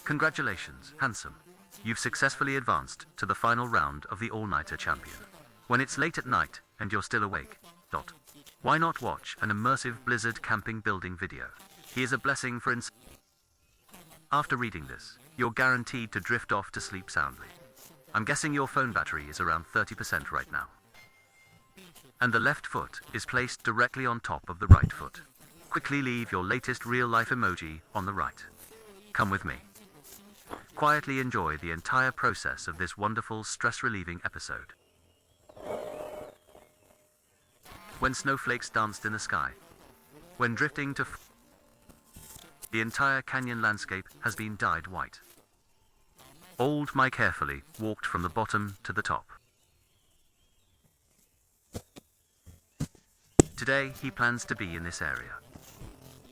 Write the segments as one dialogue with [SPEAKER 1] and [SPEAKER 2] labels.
[SPEAKER 1] Congratulations, handsome. You've successfully advanced to the final round of the All-Nighter Champion. When it's late at night and you're still awake, why not watch an immersive Blizzard camping building video? Here's a blessing for After reading this, you're guaranteed to drift off to sleep soundly. I'm guessing your phone battery is around 30% right now. And the left foot is placed directly on top of the right foot. Quickly leave your latest real-life emoji on the right. Come with me. Quietly enjoy the entire process of this wonderful stress-relieving episode. When snowflakes danced in the sky. When drifting to the entire canyon landscape has been dyed white. Old Mike carefully walked from the bottom to the top. Today, he plans to be in this area.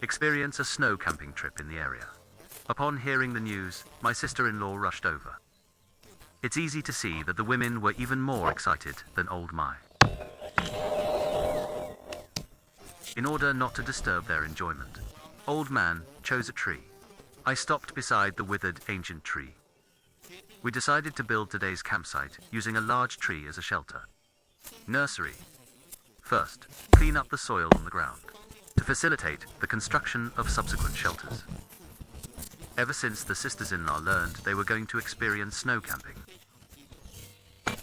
[SPEAKER 1] Experience a snow camping trip in the area. Upon hearing the news, my sister-in-law rushed over. It's easy to see that the women were even more excited than old Mai. In order not to disturb their enjoyment, old man chose a tree. I stopped beside the withered ancient tree. We decided to build today's campsite using a large tree as a shelter. Nursery. First, clean up the soil on the ground to facilitate the construction of subsequent shelters. Ever since the sisters-in-law learned they were going to experience snow camping,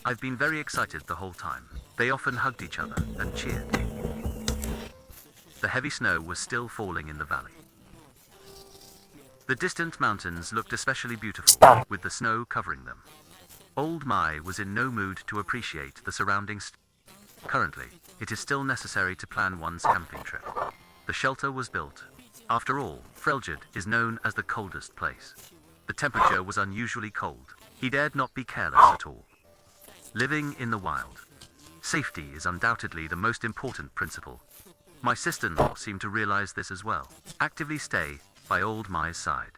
[SPEAKER 1] I've been very excited the whole time. They often hugged each other and cheered. The heavy snow was still falling in the valley. The distant mountains looked especially beautiful, with the snow covering them. Old Mai was in no mood to appreciate the surroundings. Currently, it is still necessary to plan one's camping trip. The shelter was built. After all, Freljord is known as the coldest place. The temperature was unusually cold. He dared not be careless at all. Living in the wild. Safety is undoubtedly the most important principle. My sister-in-law seemed to realize this as well. Actively stay by old Mai's side.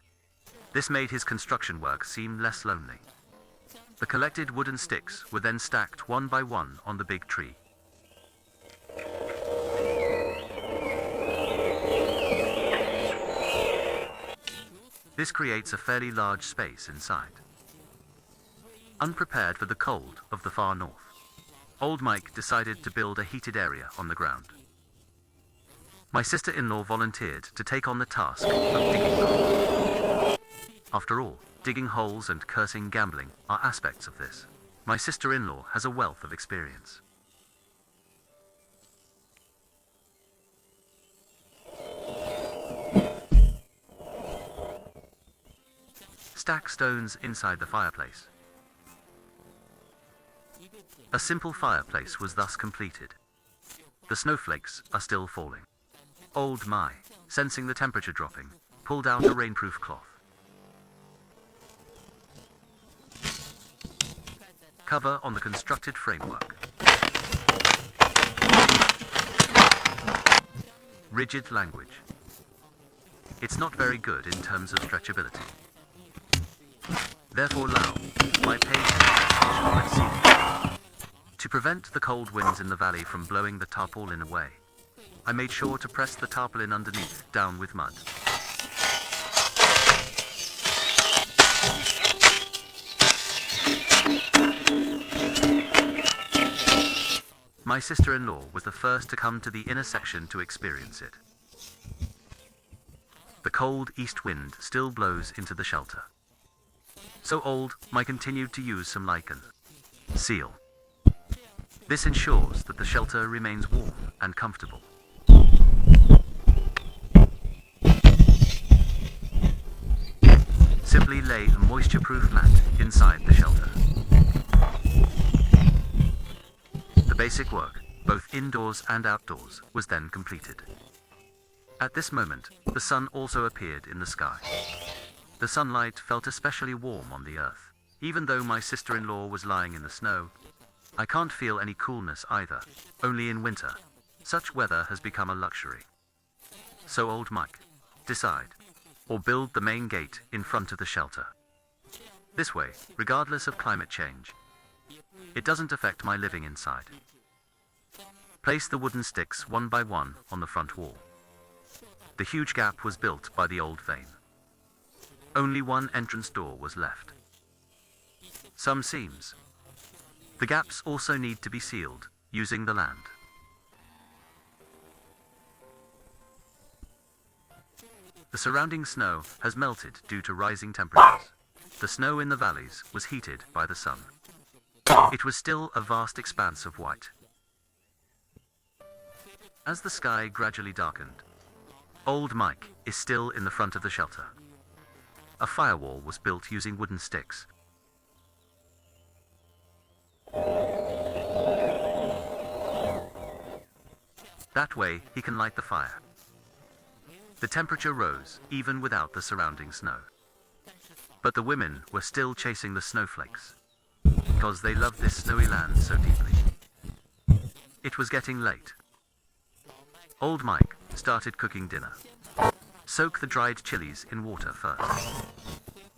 [SPEAKER 1] This made his construction work seem less lonely. The collected wooden sticks were then stacked one by one on the big tree. This creates a fairly large space inside. Unprepared for the cold of the far north, old Mike decided to build a heated area on the ground. My sister-in-law volunteered to take on the task of digging the hole. After all, digging holes and cursing gambling are aspects of this. My sister-in-law has a wealth of experience. Stack stones inside the fireplace. A simple fireplace was thus completed. The snowflakes are still falling. Old Mai, sensing the temperature dropping, pulled out a rainproof cloth. Cover on the constructed framework. Rigid language. It's not very good in terms of stretchability. Therefore Lao, my page, to prevent the cold winds in the valley from blowing the tarpaulin away, I made sure to press the tarpaulin underneath down with mud. My sister-in-law was the first to come to the inner section to experience it. The cold east wind still blows into the shelter. So old Mike continued to use some lichen seal. This ensures that the shelter remains warm and comfortable. Simply lay a moisture-proof mat inside the shelter. The basic work, both indoors and outdoors, was then completed. At this moment, the sun also appeared in the sky. The sunlight felt especially warm on the earth. Even though my sister-in-law was lying in the snow, I can't feel any coolness either, only in winter. Such weather has become a luxury. So old Mike, decide, or build the main gate in front of the shelter. This way, regardless of climate change, it doesn't affect my living inside. Place the wooden sticks one by one on the front wall. The huge gap was built by the old vein. Only one entrance door was left. Some seams. The gaps also need to be sealed, using the land. The surrounding snow has melted due to rising temperatures. The snow in the valleys was heated by the sun. It was still a vast expanse of white. As the sky gradually darkened, Old Mike is still in the front of the shelter. A firewall was built using wooden sticks. That way he can light the fire. The temperature rose, even without the surrounding snow. But the women were still chasing the snowflakes, because they loved this snowy land so deeply. It was getting late. Old Mike started cooking dinner. Soak the dried chilies in water first.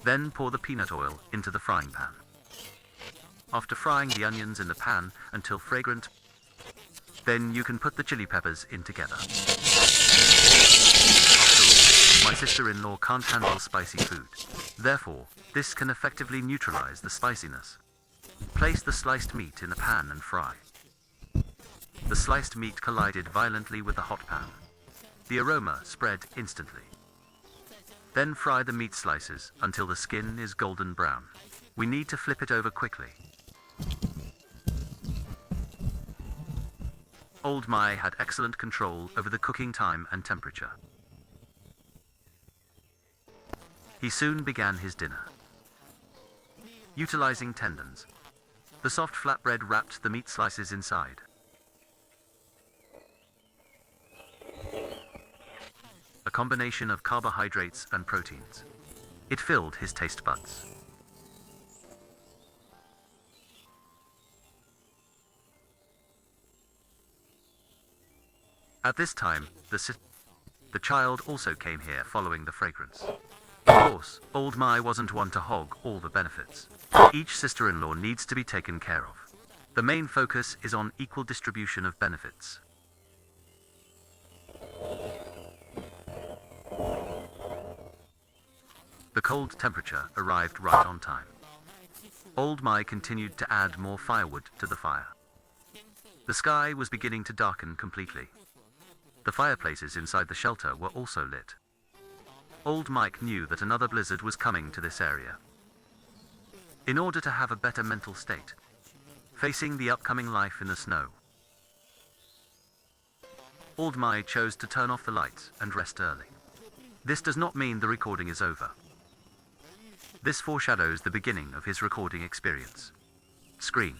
[SPEAKER 1] Then pour the peanut oil into the frying pan. After frying the onions in the pan until fragrant, then you can put the chili peppers in together. My sister-in-law can't handle spicy food. Therefore, this can effectively neutralize the spiciness. Place the sliced meat in the pan and fry. The sliced meat collided violently with the hot pan. The aroma spread instantly. Then fry the meat slices until the skin is golden brown. We need to flip it over quickly. Old Mai had excellent control over the cooking time and temperature. He soon began his dinner. Utilizing tendons, the soft flatbread wrapped the meat slices inside. A combination of carbohydrates and proteins. It filled his taste buds. At this time, the child also came here following the fragrance. Of course, Old Mai wasn't one to hog all the benefits. Each sister-in-law needs to be taken care of. The main focus is on equal distribution of benefits. The cold temperature arrived right on time. Old Mai continued to add more firewood to the fire. The sky was beginning to darken completely. The fireplaces inside the shelter were also lit. Old Mike knew that another blizzard was coming to this area. In order to have a better mental state, facing the upcoming life in the snow, Old Mai chose to turn off the lights and rest early. This does not mean the recording is over. This foreshadows the beginning of his recording experience. Screen.